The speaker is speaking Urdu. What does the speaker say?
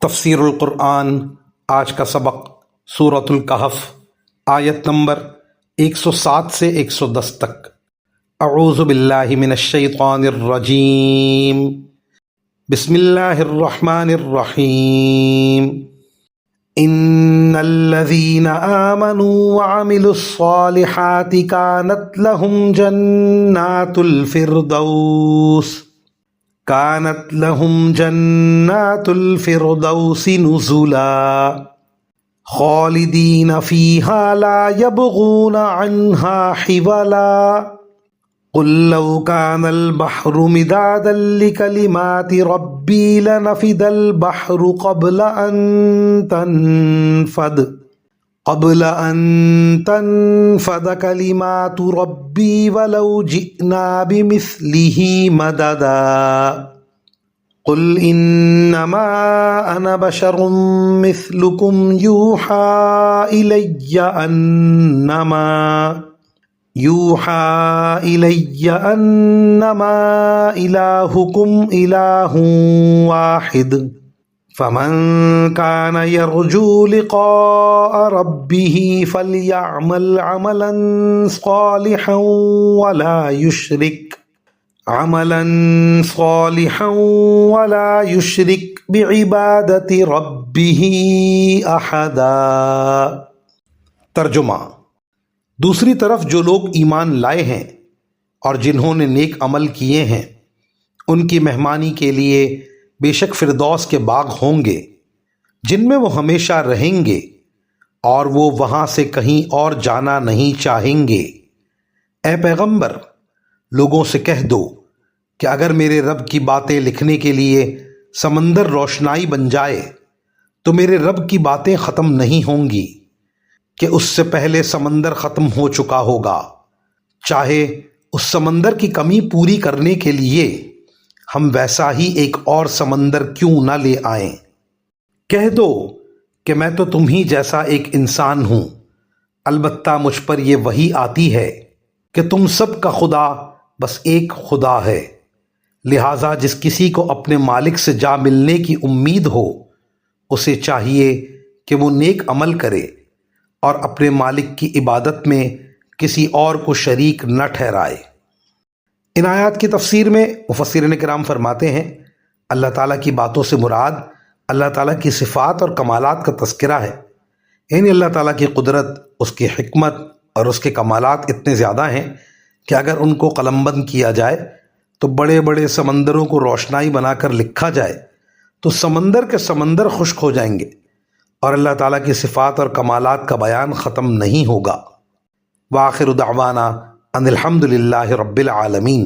تفسیر القرآن آج کا سبق سورۃ الکہف آیت نمبر 107 سے 110 تک۔ اعوذ باللہ من الشیطان الرجیم، بسم اللہ الرحمن الرحیم۔ ان الذین آمنوا وعملوا الصالحات كانت لهم جنات الفردوس نزلا خالدین فیہا لا یبغون عنہا حولا قل لو کان البحر مدادا لکلمات ربی لنفد البحر قبل ان تنفد کلمات ربی ولو جئنا بمثلہ مددا قل انما انا بشر مثلکم یوحى الی انما الہکم الہ واحد فمن كان يرجو لقاء ربه فليعمل عملا صالحا ولا يشرك بعبادة ربه احدا۔ ترجمہ: دوسری طرف جو لوگ ایمان لائے ہیں اور جنہوں نے نیک عمل کیے ہیں، ان کی مہمانی کے لیے بے شک فردوس کے باغ ہوں گے جن میں وہ ہمیشہ رہیں گے، اور وہ وہاں سے کہیں اور جانا نہیں چاہیں گے۔ اے پیغمبر، لوگوں سے کہہ دو کہ اگر میرے رب کی باتیں لکھنے کے لیے سمندر روشنائی بن جائے تو میرے رب کی باتیں ختم نہیں ہوں گی کہ اس سے پہلے سمندر ختم ہو چکا ہوگا، چاہے اس سمندر کی کمی پوری کرنے کے لیے ہم ویسا ہی ایک اور سمندر کیوں نہ لے آئیں۔ کہہ دو کہ میں تو تم ہی جیسا ایک انسان ہوں، البتہ مجھ پر یہ وحی آتی ہے کہ تم سب کا خدا بس ایک خدا ہے، لہٰذا جس کسی کو اپنے مالک سے جا ملنے کی امید ہو اسے چاہیے کہ وہ نیک عمل کرے اور اپنے مالک کی عبادت میں کسی اور کو شریک نہ ٹھہرائے۔ ان آیات کی تفسیر میں مفسرین کرام فرماتے ہیں اللہ تعالیٰ کی باتوں سے مراد اللہ تعالیٰ کی صفات اور کمالات کا تذکرہ ہے، یعنی اللہ تعالیٰ کی قدرت، اس کی حکمت اور اس کے کمالات اتنے زیادہ ہیں کہ اگر ان کو قلم بند کیا جائے تو بڑے بڑے سمندروں کو روشنائی بنا کر لکھا جائے تو سمندر کے سمندر خشک ہو جائیں گے اور اللہ تعالیٰ کی صفات اور کمالات کا بیان ختم نہیں ہوگا۔ وآخر دعوانا ان الحمد للہ رب العالمین۔